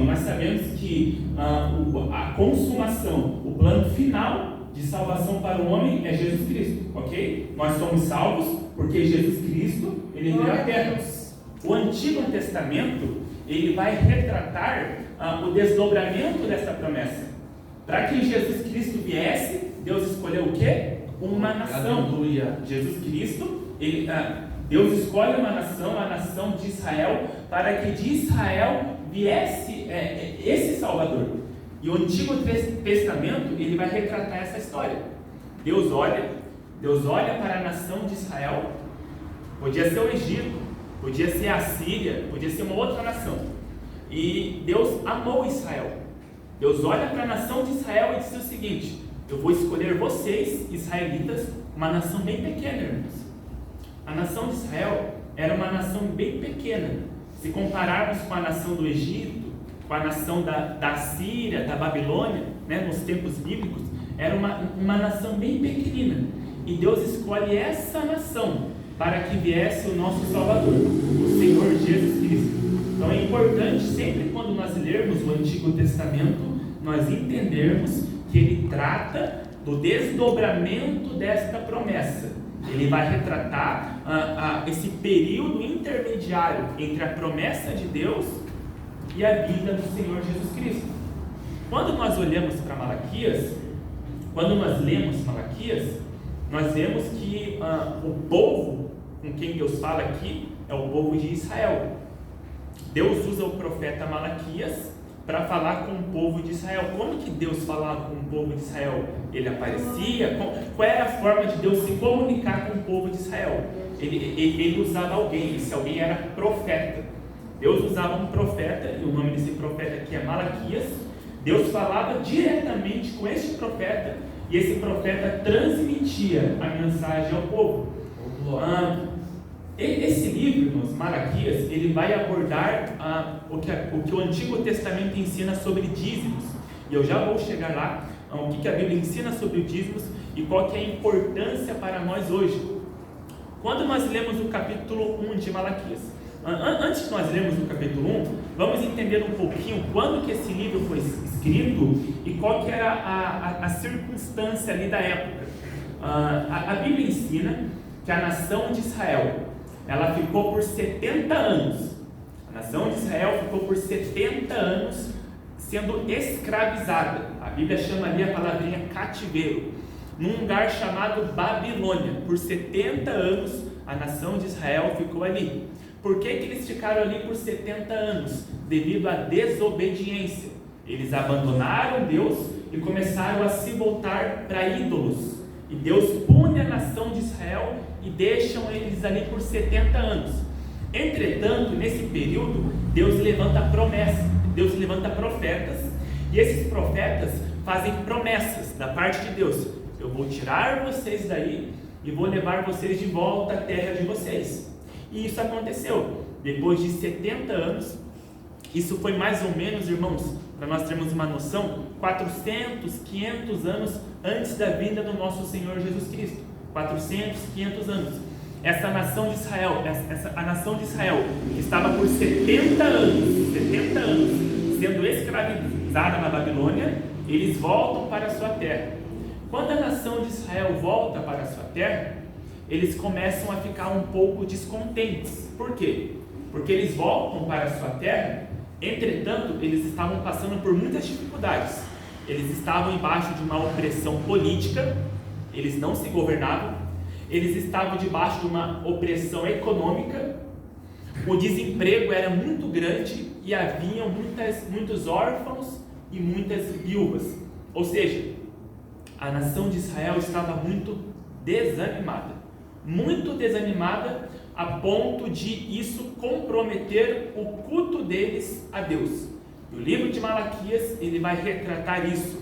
homem, nós sabemos que a consumação, o plano final de salvação para o homem é Jesus Cristo, ok? Nós somos salvos porque Jesus Cristo, ele veio à terra. O Antigo Testamento, ele vai retratar o desdobramento dessa promessa. Para que Jesus Cristo viesse, Deus escolheu o quê? Uma nação. Aleluia. Jesus Cristo, Deus escolhe uma nação, a nação de Israel, para que de Israel viesse esse Salvador. E o Antigo Testamento, ele vai retratar essa história. Deus olha para a nação de Israel. Podia ser o Egito, podia ser a Síria, podia ser uma outra nação. E Deus amou Israel. Deus olha para a nação de Israel e diz o seguinte: eu vou escolher vocês, israelitas, uma nação bem pequena, irmãos. A nação de Israel era uma nação bem pequena. Se compararmos com a nação do Egito, com a nação da Síria, da Babilônia, né, nos tempos bíblicos, era uma nação bem pequenina. E Deus escolhe essa nação para que viesse o nosso Salvador, o Senhor Jesus Cristo. Então é importante, sempre quando nós lermos o Antigo Testamento, nós entendermos que ele trata do desdobramento desta promessa. Ele vai retratar esse período intermediário entre a promessa de Deus e a vida do Senhor Jesus Cristo. Quando nós olhamos para Malaquias, quando nós lemos Malaquias, nós vemos que o povo com quem Deus fala aqui é o povo de Israel. Deus usa o profeta Malaquias para falar com o povo de Israel. Como que Deus falava com o povo de Israel? Ele aparecia? Qual era a forma de Deus se comunicar com o povo de Israel? Ele usava alguém, esse alguém era profeta. Deus usava um profeta, e o nome desse profeta aqui é Malaquias. Deus falava diretamente com este profeta, e esse profeta transmitia a mensagem ao povo. Esse livro, irmãos, Malaquias, ele vai abordar o que o Antigo Testamento ensina sobre dízimos. E eu já vou chegar lá, o que a Bíblia ensina sobre os dízimos e qual que é a importância para nós hoje. Quando nós lemos o capítulo 1 de Malaquias, antes de nós lermos o capítulo 1, vamos entender um pouquinho quando que esse livro foi escrito e qual que era a circunstância ali da época. A Bíblia ensina que a nação de Israel, ela ficou por 70 anos. A nação de Israel ficou por 70 anos sendo escravizada. A Bíblia chama ali a palavrinha cativeiro, num lugar chamado Babilônia. Por 70 anos a nação de Israel ficou ali. Por que eles ficaram ali por 70 anos? Devido à desobediência. Eles abandonaram Deus e começaram a se voltar para ídolos. E Deus pune a nação de Israel e deixam eles ali por 70 anos. Entretanto, nesse período, Deus levanta promessas, Deus levanta profetas, e esses profetas fazem promessas da parte de Deus: eu vou tirar vocês daí e vou levar vocês de volta à terra de vocês. E isso aconteceu. Depois de 70 anos, isso foi mais ou menos, irmãos, para nós termos uma noção, 400, 500 anos antes da vinda do nosso Senhor Jesus Cristo. 400, 500 anos. Essa nação de Israel, a nação de Israel, que estava por 70 anos sendo escravizada na Babilônia, eles voltam para a sua terra. Quando a nação de Israel volta para a sua terra, eles começam a ficar um pouco descontentes. Por quê? Porque eles voltam para a sua terra, entretanto, eles estavam passando por muitas dificuldades. Eles estavam embaixo de uma opressão política, eles não se governavam, eles estavam debaixo de uma opressão econômica, o desemprego era muito grande e haviam muitos órfãos e muitas viúvas. Ou seja, a nação de Israel estava muito desanimada a ponto de isso comprometer o culto deles a Deus. E o livro de Malaquias, ele vai retratar isso.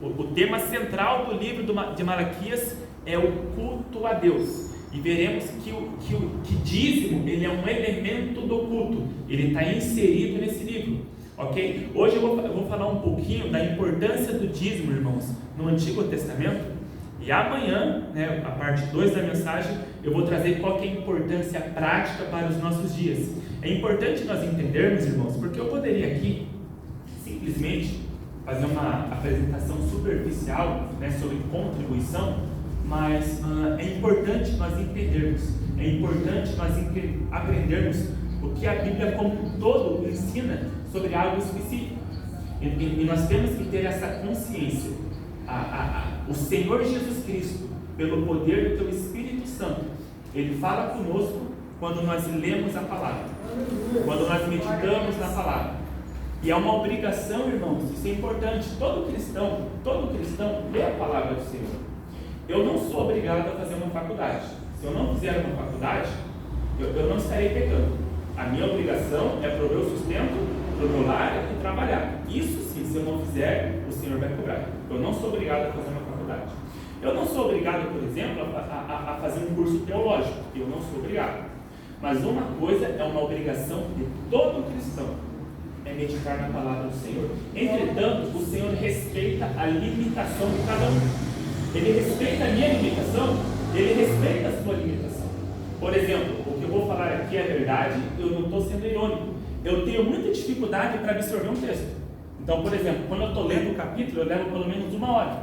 O tema central do livro de Malaquias é o culto a Deus. E veremos que dízimo, ele é um elemento do culto. Ele está inserido nesse livro. Ok? Hoje eu vou falar um pouquinho da importância do dízimo, irmãos, no Antigo Testamento. E amanhã, né, a parte 2 da mensagem, eu vou trazer qual que é a importância prática para os nossos dias. É importante nós entendermos, irmãos, porque eu poderia aqui fazer uma apresentação superficial, né, sobre contribuição, mas é importante nós entendermos, é importante nós aprendermos o que a Bíblia como um todo ensina sobre algo específico. E nós temos que ter essa consciência. O Senhor Jesus Cristo, pelo poder do teu Espírito Santo, Ele fala conosco quando nós lemos a palavra, quando nós meditamos na palavra. E é uma obrigação, irmãos, isso é importante. Todo cristão lê a palavra do Senhor. Eu não sou obrigado a fazer uma faculdade. Se eu não fizer uma faculdade, eu não estarei pecando. A minha obrigação é para o meu sustento, para o meu lar e trabalhar. Isso sim, se eu não fizer, o Senhor vai cobrar. Eu não sou obrigado a fazer uma faculdade. Eu não sou obrigado, por exemplo, a fazer um curso teológico. Eu não sou obrigado. Mas uma coisa é uma obrigação de todo cristão, é meditar na palavra do Senhor. Entretanto, o Senhor respeita a limitação de cada um. Ele respeita a minha limitação, Ele respeita a sua limitação. Por exemplo, o que eu vou falar aqui é verdade, eu não estou sendo irônico. Eu tenho muita dificuldade para absorver um texto. Então, por exemplo, quando eu estou lendo o capítulo, eu levo pelo menos 1 hora.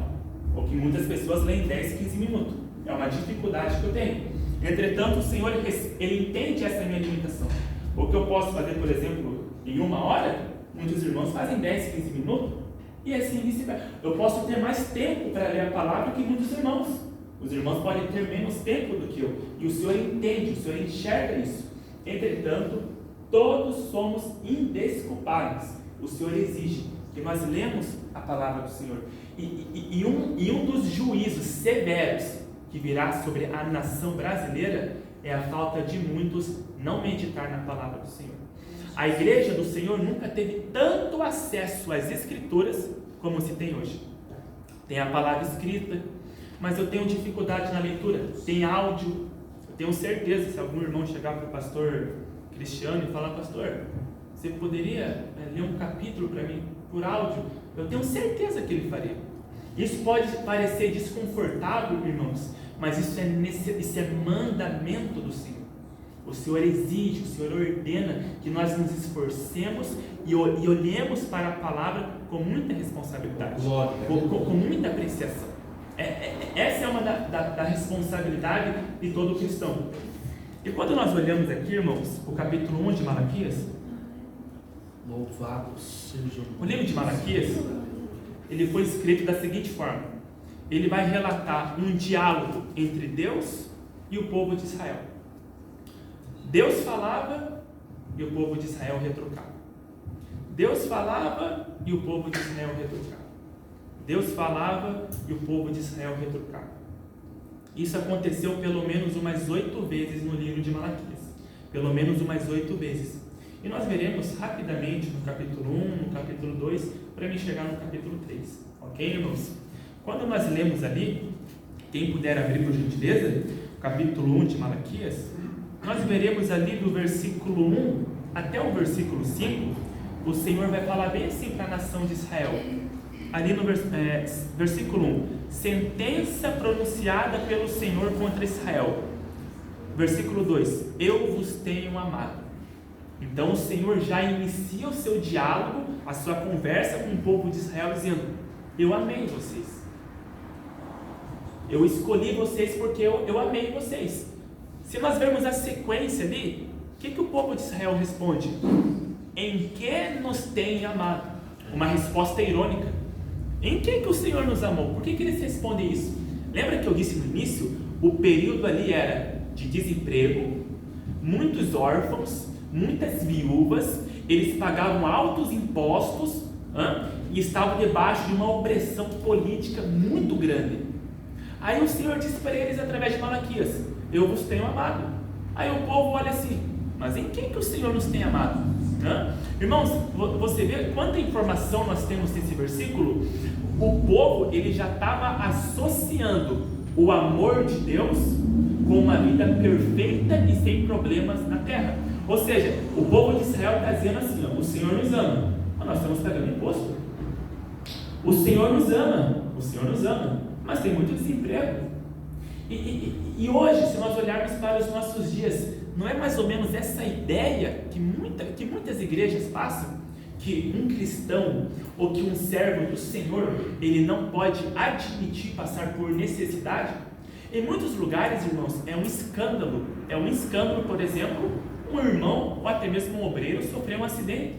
O que muitas pessoas leem 10, 15 minutos. É uma dificuldade que eu tenho. Entretanto, o Senhor, Ele entende essa minha limitação. O que eu posso fazer, por exemplo, em 1 hora, muitos irmãos fazem 10, 15 minutos, e assim vice-versa. Eu posso ter mais tempo para ler a palavra que muitos irmãos. Os irmãos podem ter menos tempo do que eu. E o Senhor entende, o Senhor enxerga isso. Entretanto, todos somos indesculpáveis. O Senhor exige que nós lemos a palavra do Senhor. E um dos juízos severos que virá sobre a nação brasileira é a falta de muitos não meditar na palavra do Senhor. A igreja do Senhor nunca teve tanto acesso às Escrituras como se tem hoje. Tem a palavra escrita, mas eu tenho dificuldade na leitura. Tem áudio. Eu tenho certeza, se algum irmão chegar para o pastor Cristiano e falar: pastor, você poderia ler um capítulo para mim por áudio? Eu tenho certeza que ele faria. Isso pode parecer desconfortável, irmãos, mas isso é mandamento do Senhor. O Senhor exige, o Senhor ordena que nós nos esforcemos e olhemos para a palavra com muita responsabilidade, com muita apreciação. Essa é uma da responsabilidade de todo cristão. E quando nós olhamos aqui, irmãos, o capítulo 1 de Malaquias, louvado seja o livro de Malaquias, ele foi escrito da seguinte forma: ele vai relatar um diálogo entre Deus e o povo de Israel. Deus falava e o povo de Israel retrucava. Deus falava e o povo de Israel retrucava. Deus falava e o povo de Israel retrucava. Isso aconteceu pelo menos umas 8 vezes no livro de Malaquias. Pelo menos umas 8 vezes. E nós veremos rapidamente no capítulo 1, no capítulo 2, para me chegar no capítulo 3. Ok, irmãos? Quando nós lemos ali, quem puder abrir por gentileza, o capítulo 1 de Malaquias, nós veremos ali do versículo 1 até o versículo 5, o Senhor vai falar bem assim para a nação de Israel. Ali no versículo 1, sentença pronunciada pelo Senhor contra Israel. Versículo 2, eu vos tenho amado. Então o Senhor já inicia o seu diálogo, a sua conversa com o povo de Israel, dizendo: eu amei vocês. Eu escolhi vocês porque eu amei vocês. Se nós vermos a sequência ali, o que o povo de Israel responde? Em que nos tem amado? Uma resposta irônica. Em que o Senhor nos amou? Por que eles respondem isso? Lembra que eu disse no início? O período ali era de desemprego, muitos órfãos, muitas viúvas, eles pagavam altos impostos e estavam debaixo de uma opressão política muito grande. Aí o Senhor disse para eles através de Malaquias: eu vos tenho amado. Aí o povo olha assim: mas em quem que o Senhor nos tem amado? Irmãos, você vê quanta informação nós temos nesse versículo? O povo, ele já estava associando o amor de Deus com uma vida perfeita e sem problemas na terra. Ou seja, o povo de Israel está dizendo assim: o Senhor nos ama, mas nós estamos pagando imposto. O Senhor nos ama, mas tem muito desemprego. E hoje, se nós olharmos para os nossos dias, não é mais ou menos essa ideia que muitas igrejas passam? que um cristão ou que um servo do Senhor, ele não pode admitir passar por necessidade? Em muitos lugares, irmãos, é um escândalo, por exemplo, um irmão ou até mesmo um obreiro sofrer um acidente.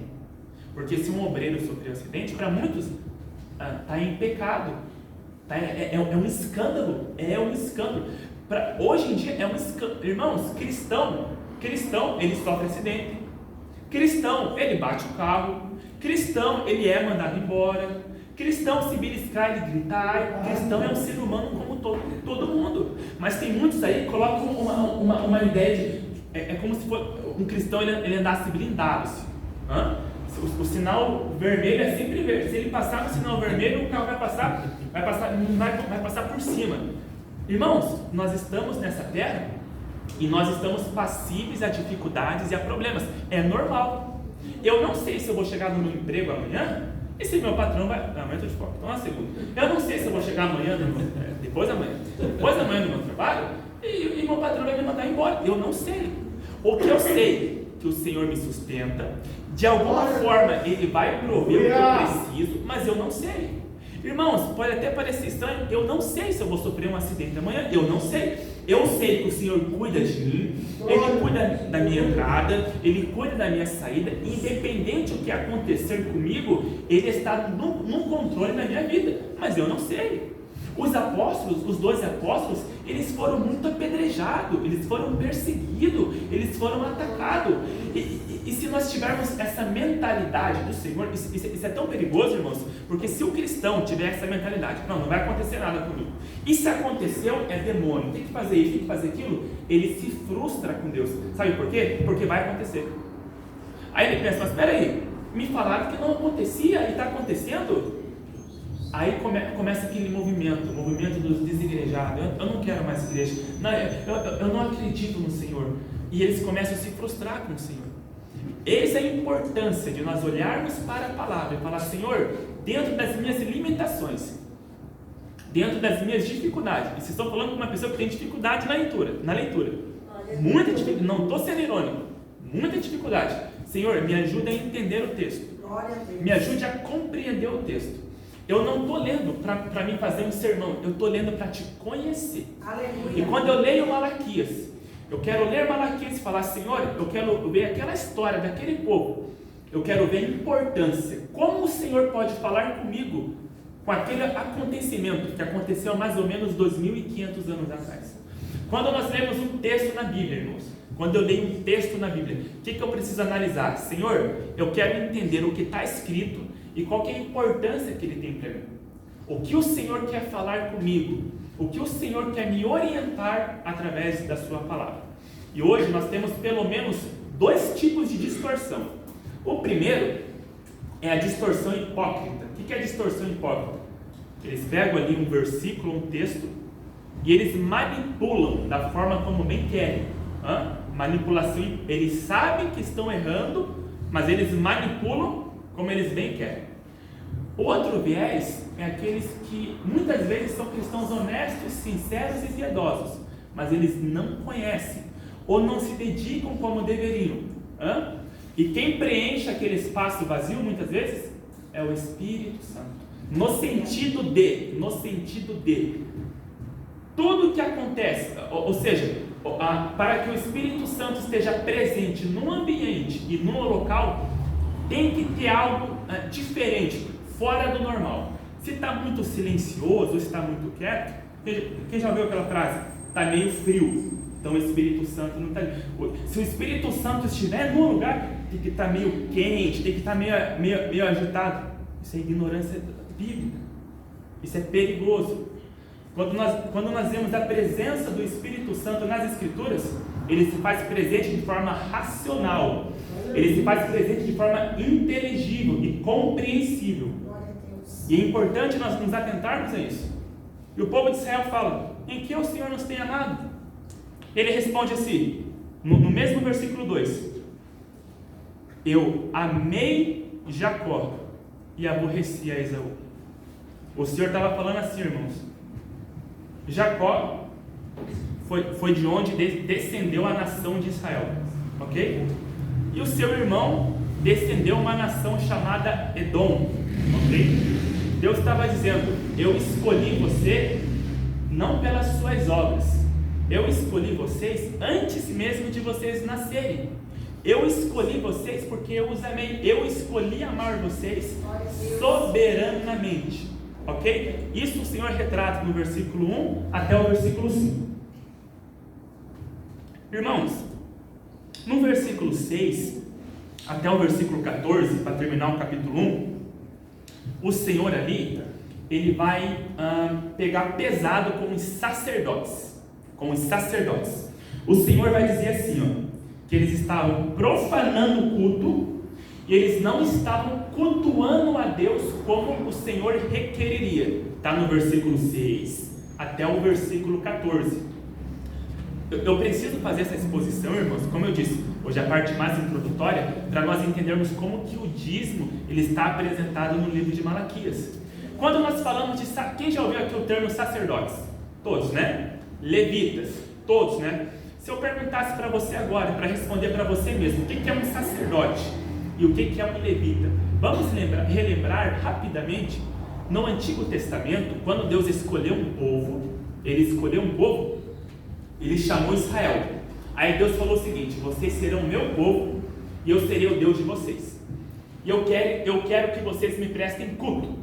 Porque se um obreiro sofrer um acidente, para muitos está em pecado, é um escândalo, hoje em dia é um escândalo. Irmãos, cristão, ele sofre acidente, cristão, ele bate o carro, cristão, ele é mandado embora, cristão, se beliscar, ele grita, ai, cristão é um ser humano como todo mundo. Mas tem muitos aí que colocam uma ideia de, é como se fosse um cristão, ele andasse blindado. O sinal vermelho é sempre verde. Se ele passar no sinal vermelho, o carro vai passar por cima. Irmãos, nós estamos nessa terra e nós estamos passíveis a dificuldades e a problemas. É normal. Eu não sei se eu vou chegar no meu emprego amanhã e se meu patrão vai... Amanhã eu estou de fora, então uma segunda. Eu não sei se eu vou chegar amanhã, depois da manhã no meu trabalho e meu patrão vai me mandar embora. Eu não sei. O que eu sei que o Senhor me sustenta, de alguma forma Ele vai prover o que eu preciso, mas eu não sei. Irmãos, pode até parecer estranho, eu não sei se eu vou sofrer um acidente amanhã, eu não sei. Eu sei que o Senhor cuida de mim, Ele cuida da minha entrada, Ele cuida da minha saída, independente do que acontecer comigo, Ele está no controle da minha vida, mas eu não sei. Os apóstolos, os 12 apóstolos, eles foram muito apedrejados, eles foram perseguidos, eles foram atacados. E se nós tivermos essa mentalidade do Senhor, isso é tão perigoso, irmãos, porque se o cristão tiver essa mentalidade, não vai acontecer nada comigo, e se aconteceu, é demônio, tem que fazer isso, tem que fazer aquilo, ele se frustra com Deus. Sabe por quê? Porque vai acontecer. Aí ele pensa, mas espera aí, me falaram que não acontecia e está acontecendo. Aí começa aquele movimento dos desigrejados. Eu não quero mais igreja, não, eu não acredito no Senhor. E eles começam a se frustrar com o Senhor. Essa é a importância de nós olharmos para a palavra e falar, Senhor, dentro das minhas limitações, dentro das minhas dificuldades, e vocês estão falando com uma pessoa que tem dificuldade na leitura, muita dificuldade, não estou sendo irônico, muita dificuldade. Senhor, me ajuda a entender o texto, me ajude a compreender o texto. Eu não estou lendo para mim fazer um sermão, eu estou lendo para te conhecer. Aleluia. E quando eu leio Malaquias, eu quero ler Malaquias e falar, Senhor, eu quero ver aquela história daquele povo, eu quero ver a importância, como o Senhor pode falar comigo com aquele acontecimento que aconteceu há mais ou menos 2.500 anos atrás. Quando nós lemos um texto na Bíblia, irmãos, quando eu leio um texto na Bíblia, o que eu preciso analisar? Senhor, eu quero entender o que está escrito e qual que é a importância que ele tem para mim. O que o Senhor quer falar comigo? O que o Senhor quer me orientar através da sua palavra? E hoje nós temos pelo menos 2 tipos de distorção. O primeiro é a distorção hipócrita. O que é a distorção hipócrita? Eles pegam ali um versículo, um texto, e eles manipulam da forma como bem querem. Manipulação, eles sabem que estão errando, mas eles manipulam como eles bem querem. Outro viés é aqueles que muitas vezes são cristãos honestos, sinceros e piedosos, mas eles não conhecem ou não se dedicam como deveriam. E quem preenche aquele espaço vazio muitas vezes é o Espírito Santo. No sentido de tudo que acontece, ou seja, para que o Espírito Santo esteja presente num ambiente e num local, tem que ter algo diferente, fora do normal. Se está muito silencioso, se está muito quieto, quem já viu aquela frase? Está meio frio, então o Espírito Santo não está. Se o Espírito Santo estiver num lugar, tem que estar meio quente, tem que estar meio agitado. Isso é ignorância bíblica, isso é perigoso. Quando nós vemos a presença do Espírito Santo nas Escrituras, ele se faz presente de forma racional, ele se faz presente de forma inteligível e compreensível. E é importante nós nos atentarmos a isso. E o povo de Israel fala, em que o Senhor nos tem amado? Ele responde assim, no mesmo versículo 2, eu amei Jacó e aborreci a Esaú. O Senhor estava falando assim, irmãos, Jacó foi de onde descendeu a nação de Israel, ok? E o seu irmão descendeu uma nação chamada Edom, ok? Deus estava dizendo: eu escolhi você não pelas suas obras, eu escolhi vocês antes mesmo de vocês nascerem. Eu escolhi vocês porque eu os amei. Eu escolhi amar vocês soberanamente, ok? Isso o Senhor retrata no versículo 1 até o versículo 5. Irmãos, no versículo 6 até o versículo 14, para terminar o capítulo 1, o Senhor ali, ele vai pegar pesado com os sacerdotes. O Senhor vai dizer assim, ó, que eles estavam profanando o culto e eles não estavam cultuando a Deus como o Senhor requeriria. Está no versículo 6 até o versículo 14. Eu preciso fazer essa exposição, irmãos, como eu disse, hoje é a parte mais introdutória, para nós entendermos como que o dízimo ele está apresentado no livro de Malaquias. Quando nós falamos de... Quem já ouviu aqui o termo sacerdotes? Todos, né? Levitas, todos, né? Se eu perguntasse para você agora, para responder para você mesmo, o que é um sacerdote e o que é um levita? Vamos relembrar rapidamente, no Antigo Testamento, quando Deus escolheu um povo, ele chamou Israel. Aí Deus falou o seguinte: vocês serão meu povo e eu serei o Deus de vocês. E eu quero que vocês me prestem culto.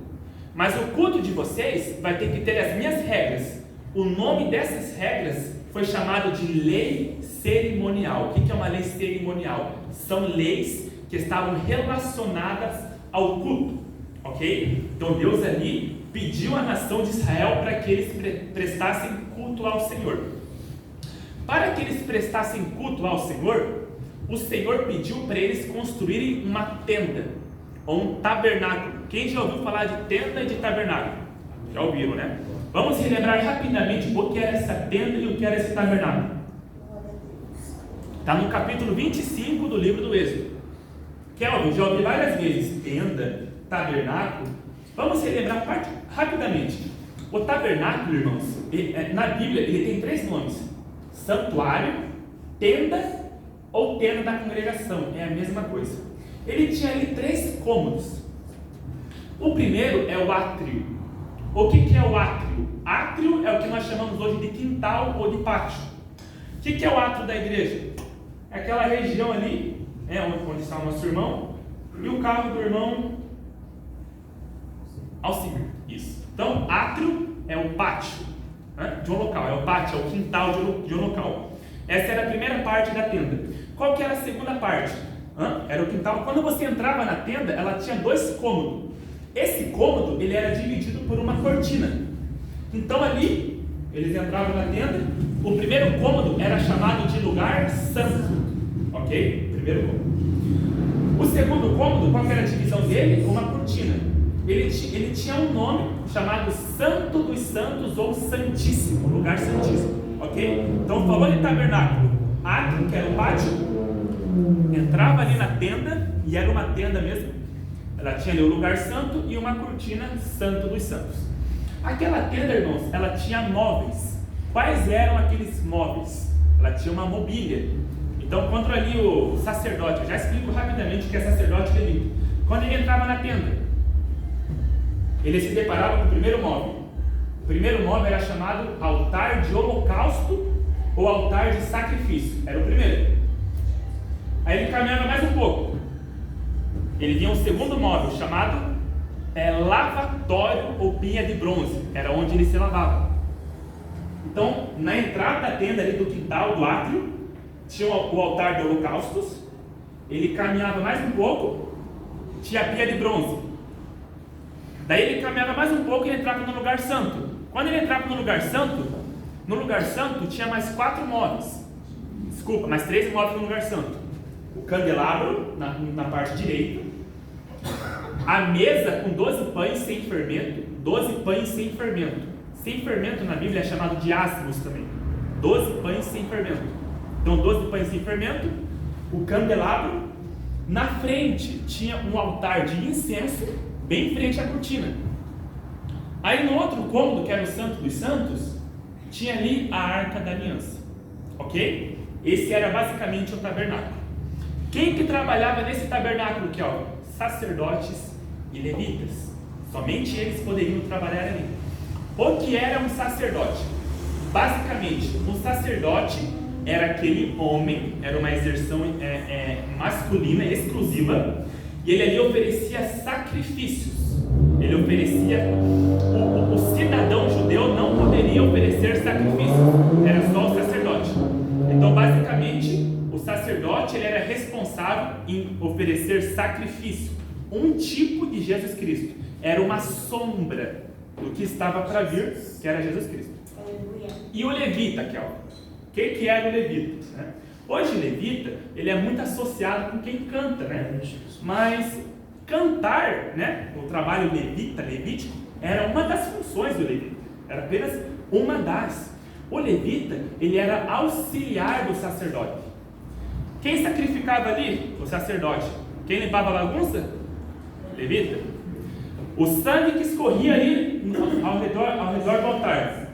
Mas o culto de vocês vai ter que ter as minhas regras. O nome dessas regras foi chamado de lei cerimonial. O que é uma lei cerimonial? São leis que estavam relacionadas ao culto, ok? Então Deus ali pediu à nação de Israel para que eles prestassem culto ao Senhor. Para que eles prestassem culto ao Senhor, o Senhor pediu para eles construírem uma tenda, ou um tabernáculo. Quem já ouviu falar de tenda e de tabernáculo? Já ouviram, né? Vamos relembrar rapidamente o que era essa tenda e o que era esse tabernáculo. Está no capítulo 25 do livro do Êxodo. Kelvin, já ouvi várias vezes tenda, tabernáculo. Vamos relembrar rapidamente. O tabernáculo, irmãos, na Bíblia ele tem 3 nomes: santuário, tenda ou tenda da congregação. É a mesma coisa. Ele tinha ali 3 cômodos. O primeiro é o átrio. O que é o átrio? Átrio é o que nós chamamos hoje de quintal ou de pátio. O que é o átrio da igreja? É aquela região ali, onde está o nosso irmão, e o carro do irmão Alcimir. Isso. Então, átrio é o pátio, né, de um local. É o pátio, é o quintal de um local. Essa era a primeira parte da tenda. Qual que era a segunda parte? Era o quintal. Quando você entrava na tenda, ela tinha 2 cômodos. Esse cômodo, ele era dividido por uma cortina. Então ali, eles entravam na tenda. O primeiro cômodo era chamado de lugar santo, ok? Primeiro cômodo. O segundo cômodo, qual era a divisão dele? Uma cortina. Ele tinha um nome chamado Santo dos Santos ou Santíssimo, lugar santíssimo, ok? Então falou de tabernáculo, átrio, que era o pátio, entrava ali na tenda, e era uma tenda mesmo. Ela tinha ali o lugar santo e uma cortina Santo dos Santos. Aquela tenda, irmãos, ela tinha móveis. Quais eram aqueles móveis? Ela tinha uma mobília. Então, quando ali o sacerdote, eu já explico rapidamente o que é sacerdote e levita. Quando ele entrava na tenda, ele se deparava com o primeiro móvel. O primeiro móvel era chamado altar de holocausto ou altar de sacrifício. Era o primeiro. Aí ele caminhava mais um pouco. Ele vinha um segundo móvel chamado lavatório ou pia de bronze. Era onde ele se lavava. Então, na entrada da tenda ali do quintal, do átrio, tinha o altar de holocaustos. Ele caminhava mais um pouco, tinha a pia de bronze. Daí ele caminhava mais um pouco e entrava no lugar santo. Quando ele entrava no lugar santo tinha mais 4 móveis. Desculpa, mais 3 móveis no lugar santo. O candelabro na parte direita, a mesa com 12 pães sem fermento, 12 pães sem fermento. Sem fermento na Bíblia é chamado de asmos também. 12 pães sem fermento. Então 12 pães sem fermento, o candelabro. Na frente tinha um altar de incenso, bem em frente à cortina. Aí no outro cômodo, que era o Santo dos Santos, tinha ali a Arca da Aliança, ok? Esse era basicamente o tabernáculo. Quem que trabalhava nesse tabernáculo aqui, ó? Sacerdotes e levitas. Somente eles poderiam trabalhar ali. O que era um sacerdote? Basicamente, um sacerdote era aquele homem, era uma exerção masculina exclusiva, e ele ali oferecia sacrifícios. Ele oferecia, o cidadão judeu não poderia oferecer sacrifícios, era só o sacerdote. Então, basicamente, o sacerdote ele era responsável em oferecer sacrifício, um tipo de Jesus Cristo, era uma sombra do que estava para vir, que era Jesus Cristo. E o levita, Kel? O que era o levita? Né? Hoje, levita, ele é muito associado com quem canta, né? Mas cantar, né? O trabalho levítico, era uma das funções do levita, era apenas uma das. O levita, ele era auxiliar do sacerdote. Quem sacrificava ali? O sacerdote. Quem limpava a bagunça? Levita. O sangue que escorria ali ao redor do altar.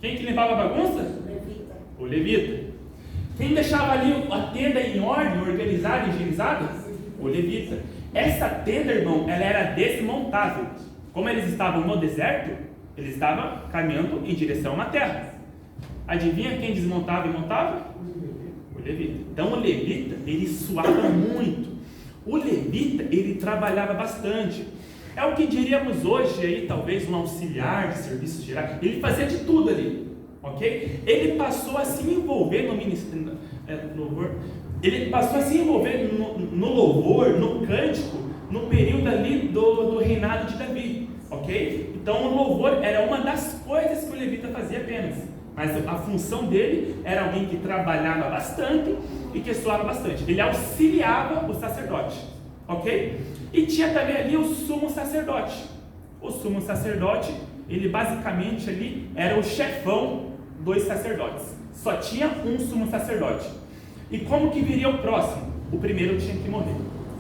Quem que limpava a bagunça? Levita. O levita. Quem deixava ali a tenda em ordem, organizada, higienizada? O levita. Essa tenda, irmão, ela era desmontável. Como eles estavam no deserto, eles estavam caminhando em direção a uma terra. Adivinha quem desmontava e montava? O levita. Então o levita, ele suava muito. O levita, ele trabalhava bastante. É o que diríamos hoje aí, talvez um auxiliar de serviços gerais. Ele fazia de tudo ali, ok? Ele passou a se envolver no ministério, louvor. Ele passou a se envolver no louvor, no cântico, no período ali do reinado de Davi, ok? Então o louvor era uma das coisas que o levita fazia apenas. Mas a função dele era alguém que trabalhava bastante e que soava bastante. Ele auxiliava o sacerdote, ok? E tinha também ali o sumo sacerdote. O sumo sacerdote, ele basicamente ali era o chefão dos sacerdotes. Só tinha um sumo sacerdote. E como que viria o próximo? O primeiro tinha que morrer.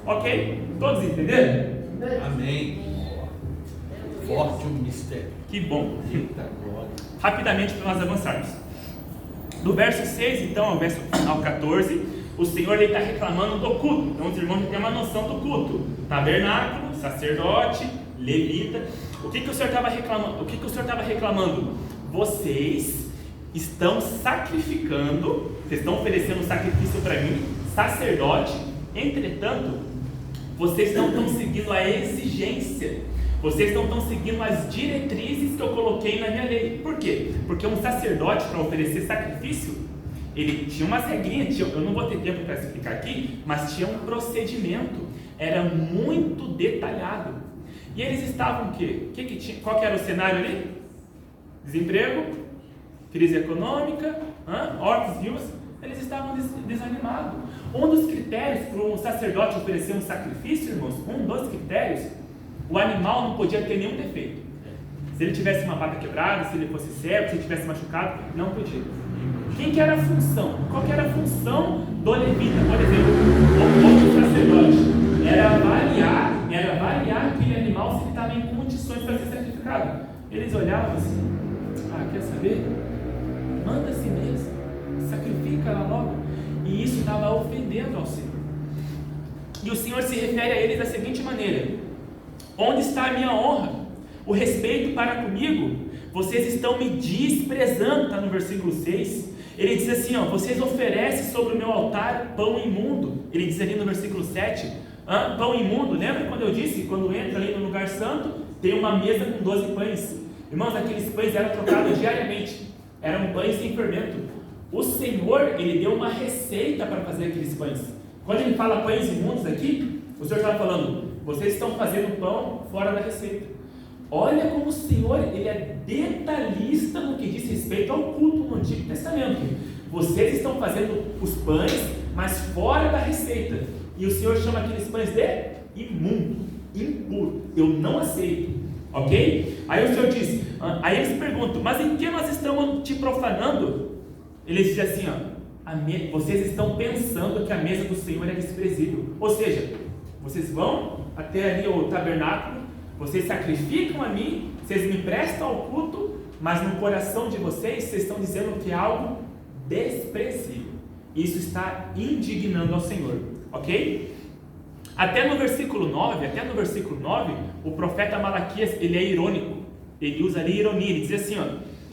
Ok? Todos entenderam? Amém. Forte o mistério. Que bom. Eita glória. Rapidamente para nós avançarmos. Do verso 6 então ao verso 14, o Senhor está reclamando do culto. Então os irmãos têm uma noção do culto. Tabernáculo, sacerdote, levita. O que o Senhor estava reclamando? Vocês estão sacrificando, vocês estão oferecendo um sacrifício para mim, sacerdote. Entretanto, vocês não estão seguindo a exigência. Vocês não estão seguindo as diretrizes que eu coloquei na minha lei. Por quê? Porque um sacerdote, para oferecer sacrifício, ele tinha umas regrinhas, eu não vou ter tempo para explicar aqui, mas tinha um procedimento, era muito detalhado. E eles estavam o quê? Qual que era o cenário ali? Desemprego, crise econômica, hortos, viúvas, eles estavam desanimados. Um dos critérios para um sacerdote oferecer um sacrifício, irmãos, um dos critérios, o animal não podia ter nenhum defeito. Se ele tivesse uma pata quebrada, se ele fosse cego, se ele tivesse machucado, não podia. Quem que era a função? Qual que era a função do levita, por exemplo? Ou do sacerdote? Era avaliar aquele animal se ele estava em condições para ser sacrificado. Eles olhavam assim, quer saber? Manda assim mesmo, sacrifica lá logo. E isso estava ofendendo ao Senhor. E o Senhor se refere a eles da seguinte maneira: onde está a minha honra? O respeito para comigo? Vocês estão me desprezando, está no versículo 6. Ele diz assim, vocês oferecem sobre o meu altar pão imundo. Ele diz ali no versículo 7, pão imundo. Lembra quando eu disse, quando entra ali no lugar santo, tem uma mesa com 12 pães. Irmãos, aqueles pães eram trocados diariamente, eram pães sem fermento. O Senhor, Ele deu uma receita para fazer aqueles pães. Quando Ele fala pães imundos aqui, o Senhor está falando, vocês estão fazendo pão fora da receita. Olha como o Senhor, Ele é detalhista no que diz respeito ao culto no Antigo Testamento. Vocês estão fazendo os pães, mas fora da receita. E o Senhor chama aqueles pães de imundo, impuro. Eu não aceito. Ok? Aí o Senhor diz, aí eles perguntam, mas em que nós estamos te profanando? Ele diz assim, vocês estão pensando que a mesa do Senhor é desprezível. Ou seja, vocês vão até ali o tabernáculo, vocês sacrificam a mim, vocês me prestam ao culto, mas no coração de vocês estão dizendo que é algo desprezível. Isso está indignando ao Senhor. ok? Até no versículo 9, o profeta Malaquias, ele é irônico, ele usa ali ironia, ele diz assim, ó: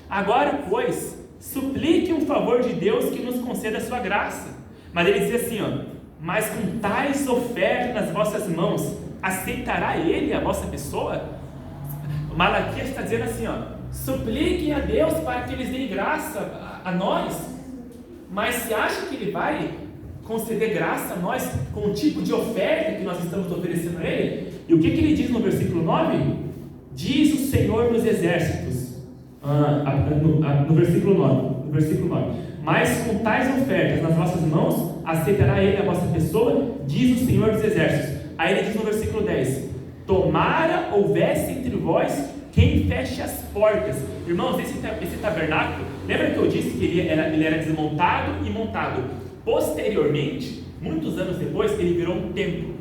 agora, pois, suplique um favor de Deus que nos conceda a sua graça. Mas ele diz assim, ó: mas com tais ofertas nas vossas mãos, aceitará ele a vossa pessoa? Malaquias está dizendo assim, ó: supliquem a Deus para que eles deem graça a nós, mas se acha que ele vai conceder graça a nós com o tipo de oferta que nós estamos oferecendo a ele? E o que ele diz no versículo 9? Diz o Senhor dos Exércitos, no versículo 9, mas com tais ofertas nas vossas mãos, aceitará ele a vossa pessoa, diz o Senhor dos Exércitos. Aí ele diz no versículo 10: tomara houvesse entre vós quem feche as portas. Irmãos, esse tabernáculo, lembra que eu disse que ele era desmontado e montado? Posteriormente, muitos anos depois, ele virou um templo,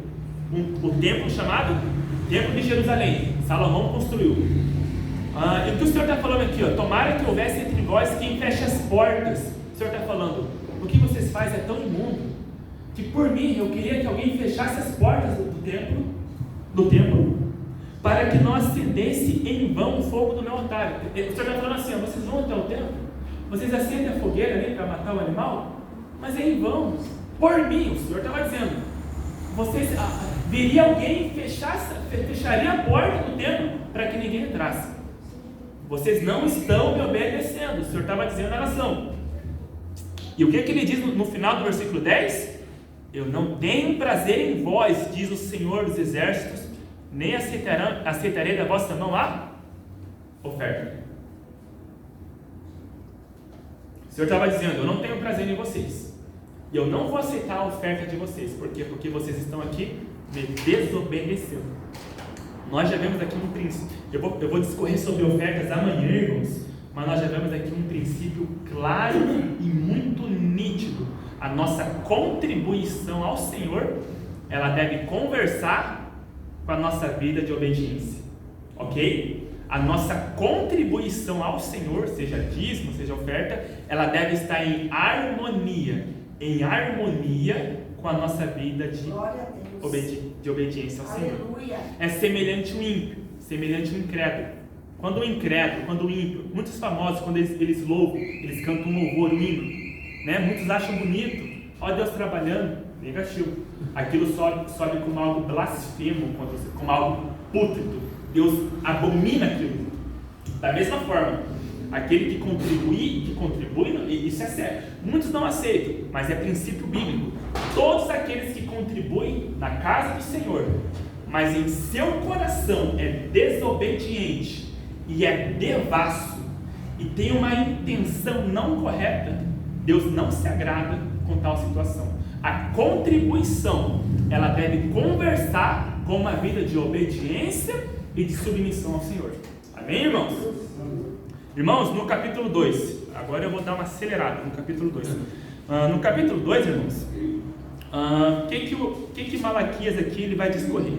o templo chamado Templo de Jerusalém. Salomão construiu. E o que o Senhor está falando aqui, ó: tomara que houvesse entre vós quem feche as portas. O Senhor está falando: o que vocês fazem é tão imundo que por mim eu queria que alguém fechasse as portas do templo, para que não acendesse em vão o fogo do meu altar. O Senhor está falando assim, ó: vocês vão até o templo, vocês acendem a fogueira ali para matar o animal, mas é em vão. Por mim, o Senhor estava dizendo, viria alguém e fecharia a porta do templo para que ninguém entrasse. Vocês não estão me obedecendo, o Senhor estava dizendo à nação. E o que ele diz no final do versículo 10? Eu não tenho prazer em vós, diz o Senhor dos Exércitos, nem aceitarei da vossa mão a oferta. O Senhor estava dizendo: eu não tenho prazer em vocês, e eu não vou aceitar a oferta de vocês. Por quê? Porque vocês estão aqui me desobedecendo. Nós já vemos aqui um princípio, eu vou discorrer sobre ofertas amanhã, irmãos, mas nós já vemos aqui um princípio claro e muito nítido. A nossa contribuição ao Senhor, ela deve conversar com a nossa vida de obediência, ok? A nossa contribuição ao Senhor, seja dízimo, seja oferta, ela deve estar em harmonia com a nossa vida de obediência ao Senhor. Aleluia. É semelhante ao ímpio, semelhante ao incrédulo. Quando o ímpio, muitos famosos, quando eles louvam, eles cantam um louvor, um hino, né? Muitos acham bonito, ó Deus trabalhando, negativo. Aquilo sobe como algo blasfemo, como algo pútrido. Deus abomina aquilo. Da mesma forma, aquele que contribui, isso é sério. Muitos não aceitam, mas é princípio bíblico. Todos aqueles que contribuem na casa do Senhor, mas em seu coração é desobediente e é devasso e tem uma intenção não correta, Deus não se agrada com tal situação. A contribuição, ela deve conversar com uma vida de obediência e de submissão ao Senhor. Amém, irmãos? Irmãos, no capítulo 2, agora eu vou dar uma acelerada no capítulo 2. No capítulo 2, irmãos, o que Malaquias aqui ele vai discorrer?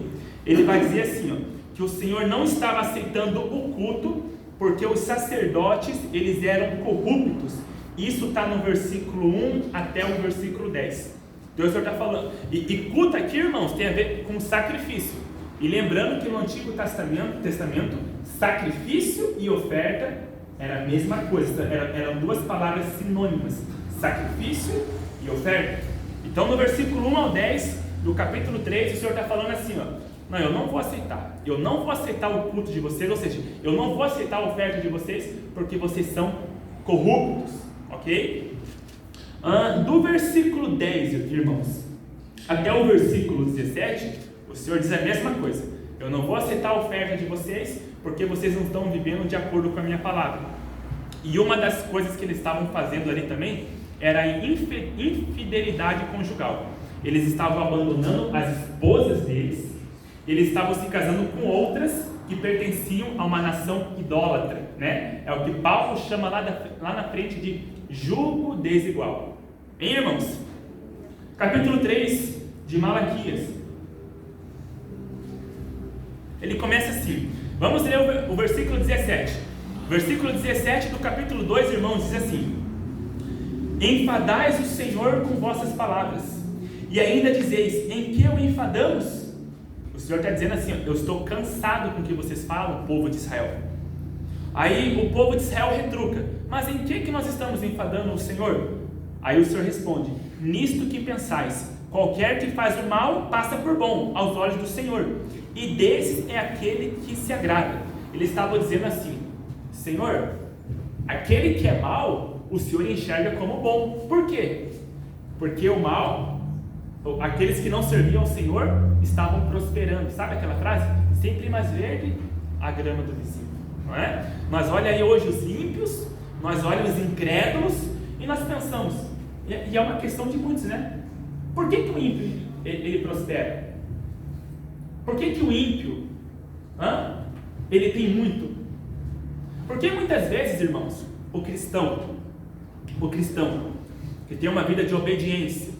Ele vai dizer assim, ó, que o Senhor não estava aceitando o culto porque os sacerdotes eles eram corruptos. Isso está no versículo 1 até o versículo 10. Então o Senhor está falando. E culto aqui, irmãos, tem a ver com sacrifício. E lembrando que no Antigo Testamento, sacrifício e oferta era a mesma coisa, eram duas palavras sinônimas: sacrifício e oferta. Então no versículo 1 ao 10 do capítulo 3, o Senhor está falando assim, ó: não, eu não vou aceitar o culto de vocês, ou seja, eu não vou aceitar a oferta de vocês porque vocês são corruptos, ok? Do versículo 10, irmãos, até o versículo 17, o Senhor diz a mesma coisa: eu não vou aceitar a oferta de vocês porque vocês não estão vivendo de acordo com a minha palavra. E uma das coisas que eles estavam fazendo ali também era a infidelidade conjugal. Eles estavam abandonando as esposas deles, eles estavam se casando com outras que pertenciam a uma nação idólatra, né? É o que Paulo chama lá na frente de jugo desigual. Hein, irmãos? Capítulo 3 de Malaquias. Ele começa assim. Vamos ler o versículo 17. O versículo 17 do capítulo 2, irmãos, diz assim: enfadais o Senhor com vossas palavras, E ainda dizeis, em que o enfadamos? O Senhor está dizendo assim, eu estou cansado com o que vocês falam, povo de Israel. Aí o povo de Israel retruca, mas em que nós estamos enfadando o Senhor? Aí o Senhor responde, nisto que pensais, qualquer que faz o mal passa por bom aos olhos do Senhor, e desses é aquele que se agrada. Ele estava dizendo assim, Senhor, aquele que é mal, o Senhor enxerga como bom. Por quê? Porque o mal, aqueles que não serviam ao Senhor, estavam prosperando. Sabe aquela frase? Sempre mais verde a grama do vizinho, não é? Mas olha aí hoje os ímpios, nós olhamos os incrédulos e nós pensamos, e é uma questão de muitos, né? Por que o ímpio ele prospera? Por que o ímpio ele tem muito? Porque muitas vezes, irmãos, o cristão que tem uma vida de obediência,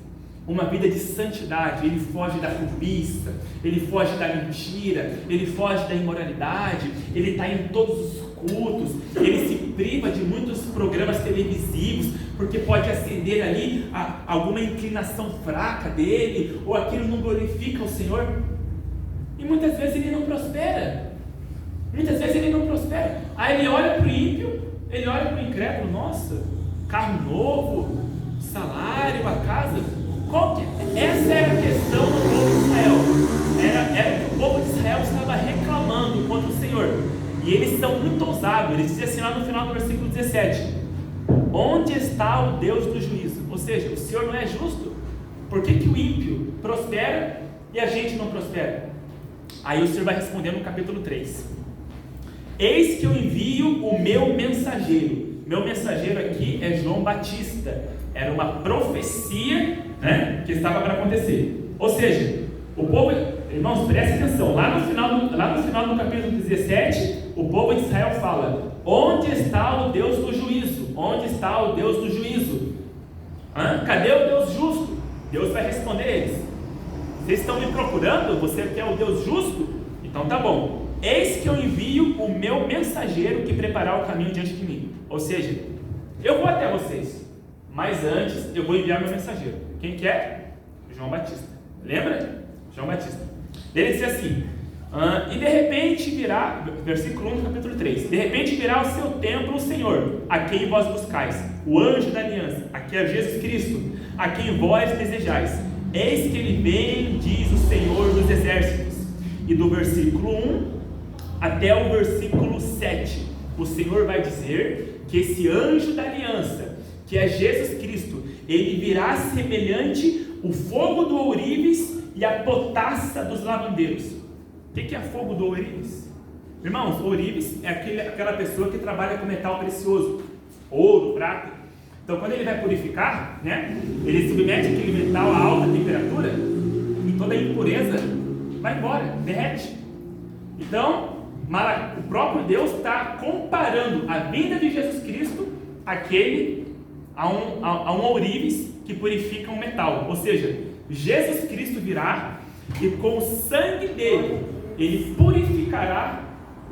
uma vida de santidade, ele foge da cobiça, ele foge da mentira, ele foge da imoralidade, ele está em todos os cultos, ele se priva de muitos programas televisivos, porque pode acender ali alguma inclinação fraca dele, ou aquilo não glorifica o Senhor, e muitas vezes ele não prospera. Aí ele olha para o ímpio, ele olha para o incrédulo, nossa, carro novo, salário, a casa. Essa era a questão do povo de Israel. Era que o povo de Israel estava reclamando contra o Senhor. E eles são muito ousados. Eles dizem assim lá no final do versículo 17: onde está o Deus do juízo? Ou seja, o Senhor não é justo? Por que o ímpio prospera e a gente não prospera? Aí o Senhor vai responder no capítulo 3. Eis que eu envio o meu mensageiro. Meu mensageiro aqui é João Batista. Era uma profecia, né, que estava para acontecer. Ou seja, o povo, irmãos, prestem atenção, lá no final do capítulo 17, o povo de Israel fala, onde está o Deus do juízo? Onde está o Deus do juízo? Cadê o Deus justo? Deus vai responder a eles, vocês estão me procurando? Você quer o Deus justo? Então tá bom, eis que eu envio o meu mensageiro que preparar o caminho diante de mim. Ou seja, eu vou até vocês, mas antes eu vou enviar meu mensageiro. Quem que é? João Batista. Lembra? João Batista. Ele disse assim, e de repente virá, versículo 1 do capítulo 3, de repente virá ao seu templo o Senhor, a quem vós buscais, o anjo da aliança, a que é Jesus Cristo, a quem vós desejais. Eis que ele vem, diz o Senhor dos exércitos. E do versículo 1 até o versículo 7, o Senhor vai dizer que esse anjo da aliança, que é Jesus Cristo, ele virá semelhante o fogo do ourives e a potassa dos lavandeiros. O que é fogo do ourives? Irmãos, ourives é aquela pessoa que trabalha com metal precioso, ouro, prata. Então quando ele vai purificar, né, ele submete aquele metal a alta temperatura e toda a impureza vai embora, derrete. Então o próprio Deus está comparando a vinda de Jesus Cristo a um ourives que purifica um metal. Ou seja, Jesus Cristo virá e com o sangue dele ele purificará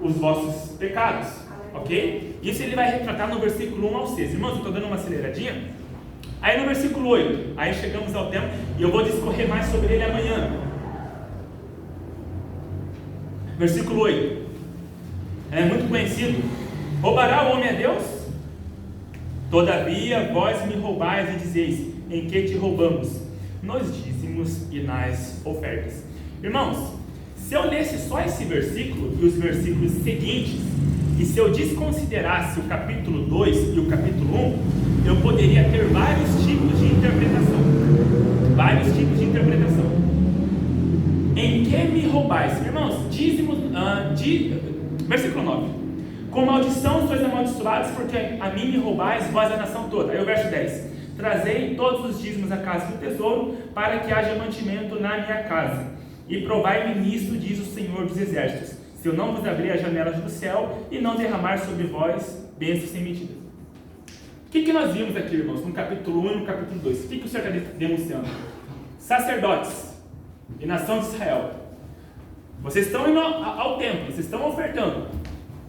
os vossos pecados, ok? Isso ele vai retratar no versículo 1 ao 6. Irmãos, eu estou dando uma aceleradinha. Aí no versículo 8, aí chegamos ao tempo e eu vou discorrer mais sobre ele amanhã. Versículo 8 é muito conhecido. Roubará o homem a Deus? Todavia vós me roubais e dizeis, em que te roubamos? Nos dízimos e nas ofertas. Irmãos, se eu lesse só esse versículo e os versículos seguintes, e se eu desconsiderasse o capítulo 2 e o capítulo 1, eu poderia ter vários tipos de interpretação. Em que me roubais? Irmãos, dízimos, versículo 9. Com maldição sois amaldiçoados, porque a mim me roubais, vós a nação toda. Aí o verso 10. Trazei todos os dízimos à casa do tesouro, para que haja mantimento na minha casa. E provai-me nisto, diz o Senhor dos exércitos, se eu não vos abrir as janelas do céu e não derramar sobre vós bênçãos sem medida. O que nós vimos aqui, irmãos, no capítulo 1 e no capítulo 2? O que o Senhor está denunciando? Sacerdotes e nação de Israel, vocês estão indo ao templo, vocês estão ofertando,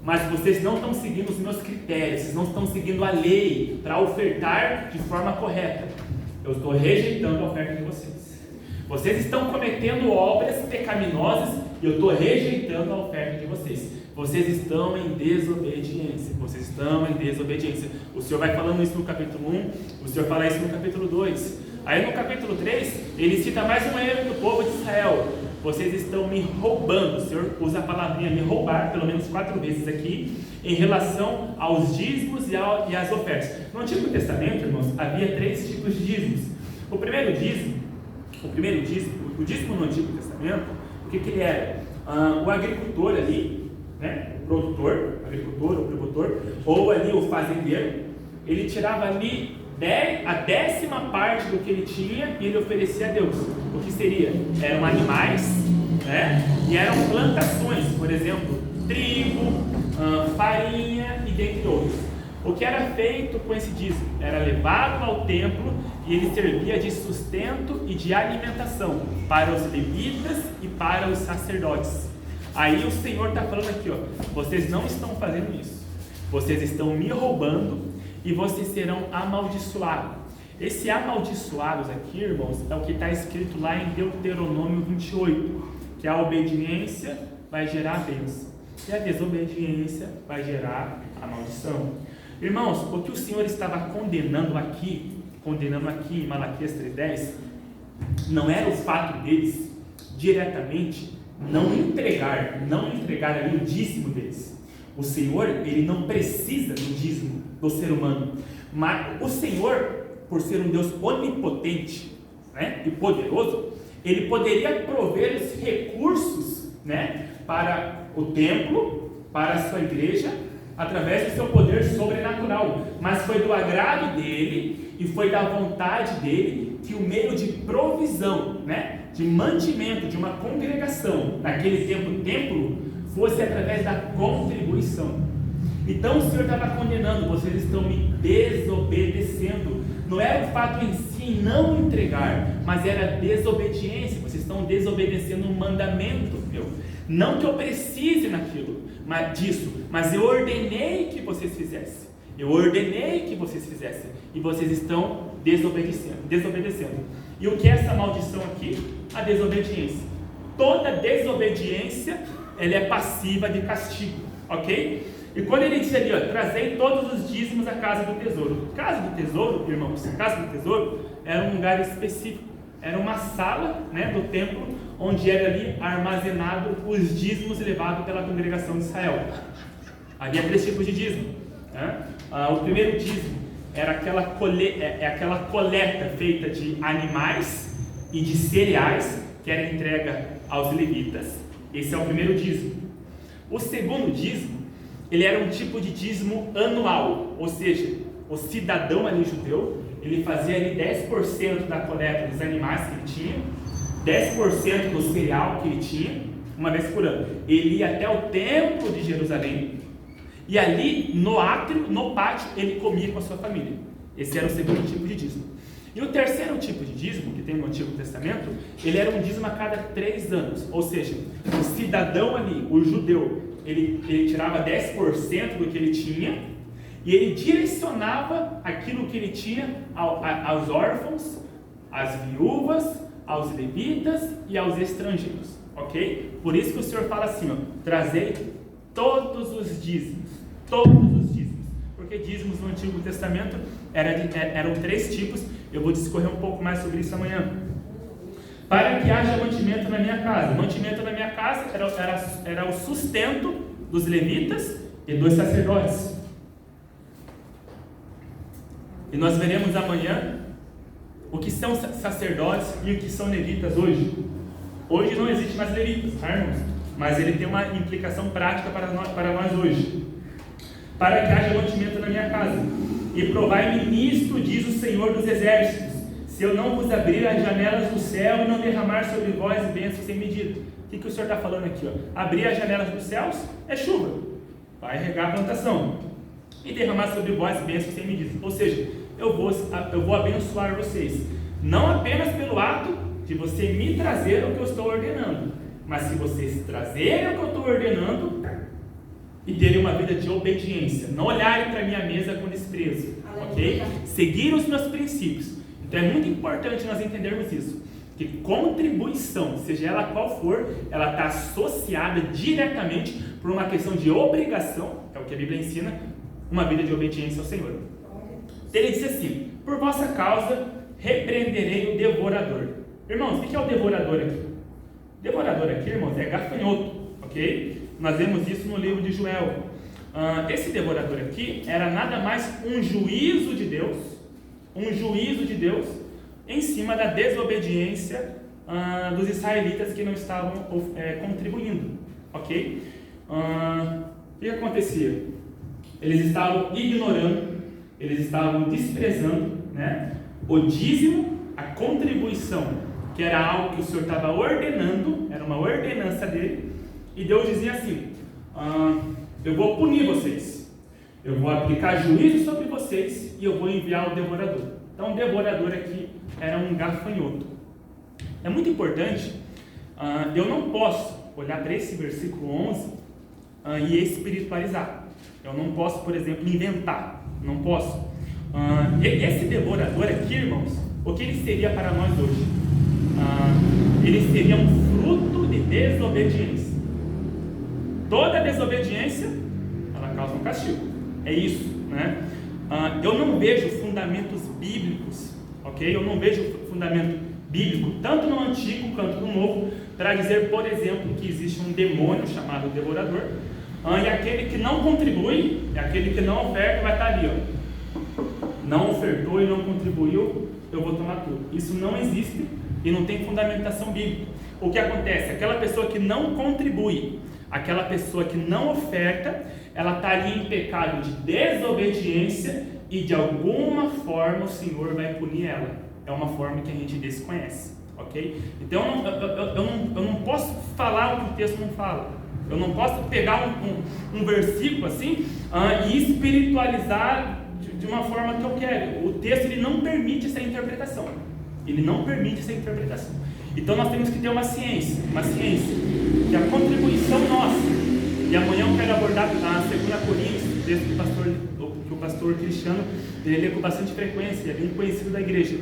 mas vocês não estão seguindo os meus critérios, vocês não estão seguindo a lei para ofertar de forma correta. Eu estou rejeitando a oferta de vocês. Vocês estão cometendo obras pecaminosas e eu estou rejeitando a oferta de vocês. Vocês estão em desobediência. Vocês estão em desobediência. O Senhor vai falando isso no capítulo 1, o Senhor fala isso no capítulo 2. Aí no capítulo 3, ele cita mais um erro do povo de Israel. Vocês estão me roubando. O Senhor usa a palavrinha me roubar pelo menos 4 vezes aqui, em relação aos dízimos e às ofertas. No Antigo Testamento, irmãos, havia 3 tipos de dízimos. O dízimo no Antigo Testamento, o que ele era? O agricultor ali, né, o produtor, o produtor, ou ali o fazendeiro, ele tirava ali a 10ª parte do que ele tinha e ele oferecia a Deus. O que seria? Eram animais, né, e eram plantações, por exemplo, trigo, farinha e dentre outros. O que era feito com esse dízimo? Era levado ao templo e ele servia de sustento e de alimentação para os levitas e para os sacerdotes. Aí o Senhor está falando aqui, ó, vocês não estão fazendo isso, vocês estão me roubando e vocês serão amaldiçoados. Esse amaldiçoados aqui, irmãos, é o que está escrito lá em Deuteronômio 28, que a obediência vai gerar a bênção e a desobediência vai gerar a maldição. Irmãos, o que o Senhor estava condenando aqui em Malaquias 3:10, não era o fato deles diretamente não entregar ali o dízimo deles. O Senhor, ele não precisa do dízimo do ser humano, mas o Senhor, por ser um Deus onipotente, né, e poderoso, ele poderia prover os recursos, né, para o templo, para a sua igreja, através do seu poder sobrenatural, mas foi do agrado dele e foi da vontade dele que o meio de provisão, né, de mantimento de uma congregação, naquele tempo o templo, fosse através da contribuição. Então o Senhor estava condenando, vocês estão me desobedecendo. Não era o fato em si não entregar, mas era desobediência. Vocês estão desobedecendo um mandamento meu. Não que eu precise disso, mas eu ordenei que vocês fizessem. E vocês estão desobedecendo. E o que é essa maldição aqui? A desobediência. Toda desobediência, ela é passiva de castigo, ok? E quando ele diz ali, ó, trazei todos os dízimos à casa do tesouro. Casa do tesouro, irmãos, casa do tesouro era um lugar específico. Era uma sala, né, do templo, onde era ali armazenado os dízimos levados pela congregação de Israel. Havia 3 tipos de dízimo, né? O primeiro dízimo era aquela coleta feita de animais e de cereais, que era entrega aos levitas. Esse é o primeiro dízimo. O segundo dízimo, ele era um tipo de dízimo anual, ou seja, o cidadão ali judeu, ele fazia ali 10% da coleta dos animais que ele tinha, 10% do cereal que ele tinha, uma vez por ano. Ele ia até o templo de Jerusalém, e ali no átrio, no pátio, ele comia com a sua família. Esse era o segundo tipo de dízimo. E o terceiro tipo de dízimo, que tem no Antigo Testamento, ele era um dízimo a cada 3 anos. Ou seja, o cidadão ali, o judeu, ele tirava 10% do que ele tinha, e ele direcionava aquilo que ele tinha aos órfãos, às viúvas, aos levitas e aos estrangeiros. Ok? Por isso que o Senhor fala assim, ó, trazei todos os dízimos, porque dízimos no Antigo Testamento eram 3 tipos. Eu vou discorrer um pouco mais sobre isso amanhã. Para que haja mantimento na minha casa. Mantimento na minha casa era o sustento dos levitas e dos sacerdotes. E nós veremos amanhã o que são sacerdotes e o que são levitas hoje. Hoje não existe mais levitas, tá, irmãos? Mas ele tem uma implicação prática para nós hoje. Para que haja mantimento na minha casa. E provai-me nisto, diz o Senhor dos Exércitos, se eu não vos abrir as janelas do céu e não derramar sobre vós bênçãos sem medida. O que o Senhor está falando aqui? Ó? Abrir as janelas dos céus é chuva, vai regar a plantação, e derramar sobre vós bênçãos sem medida. Ou seja, eu vou abençoar vocês, não apenas pelo ato de você me trazer o que eu estou ordenando, mas se vocês trazerem o que eu estou ordenando e terem uma vida de obediência, não olharem para a minha mesa com desprezo, ok? Seguir os meus princípios. Então é muito importante nós entendermos isso. que contribuição, seja ela qual for, ela está associada diretamente por uma questão de obrigação, é o que a Bíblia ensina, uma vida de obediência ao Senhor. Ele disse assim: por vossa causa repreenderei o devorador. Irmãos, o que é o devorador aqui? Devorador aqui, irmãos, é gafanhoto, ok? Nós vemos isso no livro de Joel. Esse devorador aqui era nada mais um juízo de Deus em cima da desobediência dos israelitas que não estavam contribuindo, ok? O que acontecia? Eles estavam ignorando, eles estavam desprezando, né, o dízimo, a contribuição, que era algo que o Senhor estava ordenando, era uma ordenança dele, e Deus dizia assim: eu vou punir vocês, eu vou aplicar juízo sobre vocês e eu vou enviar o devorador. Então o devorador aqui era um gafanhoto. É muito importante, eu não posso olhar para esse versículo 11 e espiritualizar. Eu não posso, por exemplo, inventar, não posso. Esse devorador aqui, irmãos, o que ele seria para nós hoje? Ele seria um fruto de desobediência. Toda desobediência, ela causa um castigo. É isso, né? Eu não vejo fundamentos bíblicos, ok? Eu não vejo fundamento bíblico, tanto no Antigo quanto no Novo, para dizer, por exemplo, que existe um demônio chamado devorador, e aquele que não contribui, aquele que não oferta, vai estar ali, ó. Não ofertou e não contribuiu, eu vou tomar tudo. Isso não existe e não tem fundamentação bíblica. O que acontece? Aquela pessoa que não contribui, aquela pessoa que não oferta, ela está ali em pecado de desobediência e de alguma forma o Senhor vai punir ela. É uma forma que a gente desconhece, ok? Então eu não posso falar o que o texto não fala. Eu não posso pegar um versículo assim e espiritualizar de uma forma que eu quero. O texto ele não permite essa interpretação. Ele não permite essa interpretação. Então nós temos que ter uma ciência que a contribuição nossa, e amanhã eu quero abordar a 2 Coríntios, texto que o pastor Cristiano ele lê com bastante frequência, é bem conhecido da igreja.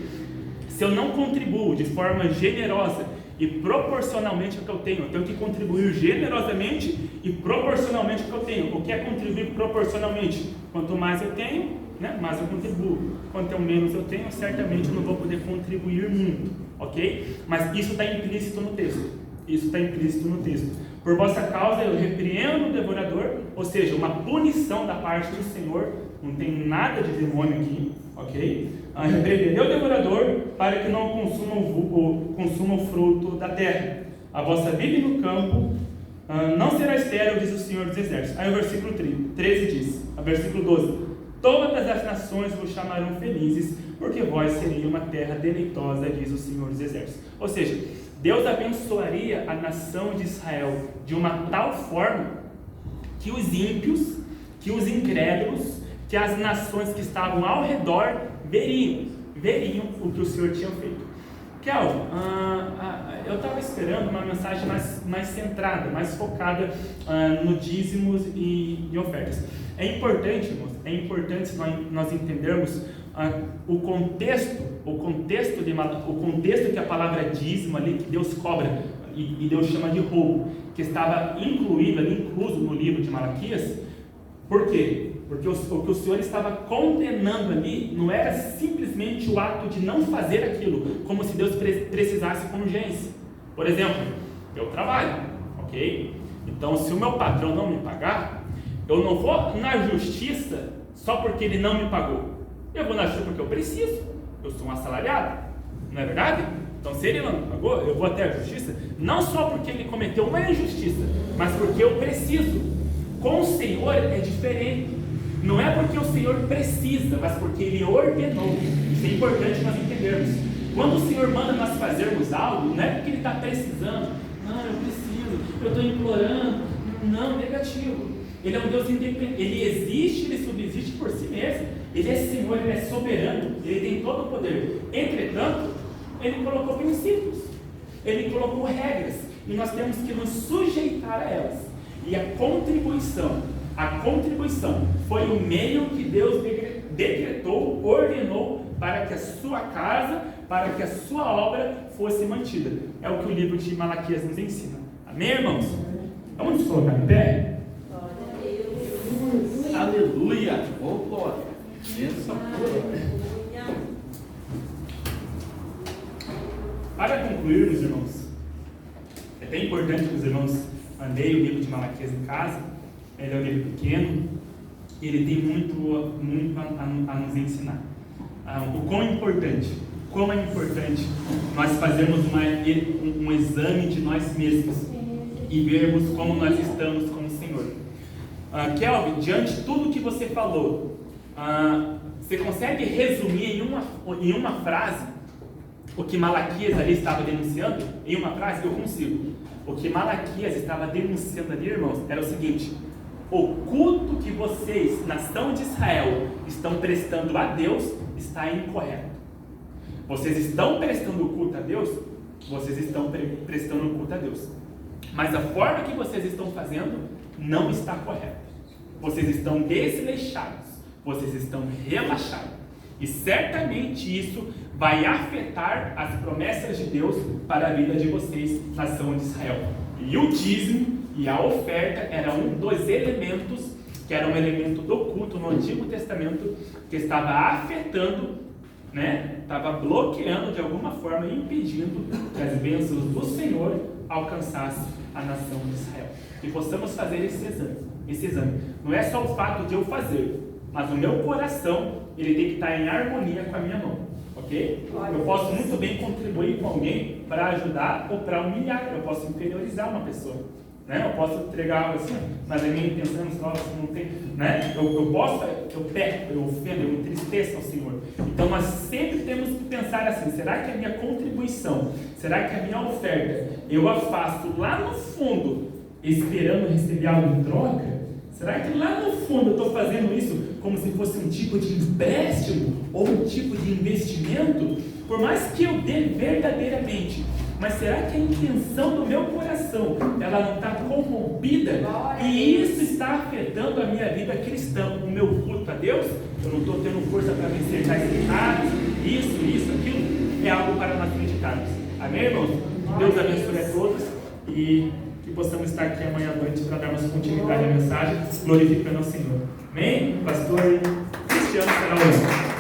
Se eu não contribuo de forma generosa e proporcionalmente ao que eu tenho que contribuir generosamente e proporcionalmente ao que eu tenho. O que é contribuir proporcionalmente? Quanto mais eu tenho, né, mais eu contribuo. Quanto menos eu tenho, certamente eu não vou poder contribuir muito, ok? Mas isso está implícito no texto. Por vossa causa eu repreendo o devorador, ou seja, uma punição da parte do Senhor, não tem nada de demônio aqui, ok? Repreenderei o devorador para que não consuma o fruto da terra. A vossa vida no campo não será estéril, diz o Senhor dos Exércitos. Aí o versículo 13 diz, o versículo 12: todas as nações vos chamarão felizes, porque vós sereis uma terra deleitosa, diz o Senhor dos Exércitos. Ou seja, Deus abençoaria a nação de Israel de uma tal forma que os ímpios, que os incrédulos, que as nações que estavam ao redor veriam o que o Senhor tinha feito. Kelvin, eu estava esperando uma mensagem mais centrada, mais focada no dízimos e ofertas. É importante, irmãos, nós entendermos o contexto que a palavra dízimo ali, que Deus cobra e Deus chama de roubo, que estava incluso no livro de Malaquias. Por quê? Porque o que o Senhor estava condenando ali não era simplesmente o ato de não fazer aquilo, como se Deus precisasse com urgência. Por exemplo, eu trabalho, ok? Então, se o meu patrão não me pagar, eu não vou na justiça só porque ele não me pagou. Eu vou na justiça porque eu preciso. Eu sou um assalariado, não é verdade? Então, se ele não me pagou, eu vou até a justiça, não só porque ele cometeu uma injustiça, mas porque eu preciso. Com o Senhor é diferente. Não é porque o Senhor precisa, mas porque Ele ordenou. Isso é importante nós entendermos. Quando o Senhor manda nós fazermos algo, não é porque Ele está precisando. Não, eu preciso, eu estou implorando. Não, negativo. Ele é um Deus independente. Ele existe, Ele subsiste por si mesmo. Ele é Senhor, Ele é soberano. Ele tem todo o poder. Entretanto, Ele colocou princípios. Ele colocou regras. E nós temos que nos sujeitar a elas. E a contribuição foi o meio que Deus decretou, ordenou para que a sua casa, para que a sua obra fosse mantida. É o que o livro de Malaquias nos ensina. Amém, irmãos? Vamos nos colocar em pé? Aleluia. Oh, glória. Benção pura. Para concluirmos, irmãos, é bem importante que os irmãos leem o livro de Malaquias em casa. Ele é um livro pequeno e ele tem muito a nos ensinar. Como é importante nós fazermos um exame de nós mesmos e vermos como nós estamos com o Senhor. Kelvin, diante de tudo que você falou, você consegue resumir em uma frase o que Malaquias ali estava denunciando? Em uma frase? Eu consigo. O que Malaquias estava denunciando ali, irmãos, era o seguinte: o culto que vocês, nação de Israel, estão prestando a Deus está incorreto. Vocês estão prestando culto a Deus? Vocês estão prestando culto a Deus. Mas a forma que vocês estão fazendo não está correta. Vocês estão desleixados. Vocês estão relaxados. E certamente isso vai afetar as promessas de Deus para a vida de vocês, nação de Israel. E o dízimo e a oferta era um dos elementos, que era um elemento do culto no Antigo Testamento, que estava afetando, estava bloqueando de alguma forma, impedindo que as bênçãos do Senhor alcançassem a nação de Israel. E possamos fazer esse exame. Não é só o fato de eu fazer, mas o meu coração, ele tem que estar em harmonia com a minha mão, ok? Eu posso muito bem contribuir com alguém para ajudar ou para humilhar, eu posso inferiorizar uma pessoa, Eu posso entregar algo assim, mas a minha intenção não tem, eu peco, eu ofendo, eu entristeço ao Senhor. Então nós sempre temos que pensar assim: será que a minha contribuição, será que a minha oferta, eu a faço lá no fundo, esperando receber algo em troca? Será que lá no fundo eu estou fazendo isso como se fosse um tipo de empréstimo ou um tipo de investimento? Por mais que eu dê verdadeiramente, mas será que a intenção do meu coração, ela não está corrompida? E isso está afetando a minha vida cristã, o meu culto a Deus? Eu não estou tendo força para vencer tais pecados, isso, aquilo, é algo para nós meditarmos. Amém, irmãos? Deus abençoe a todos e que possamos estar aqui amanhã à noite para darmos continuidade à mensagem, glorificando ao Senhor. Amém? Pastor Cristiano será o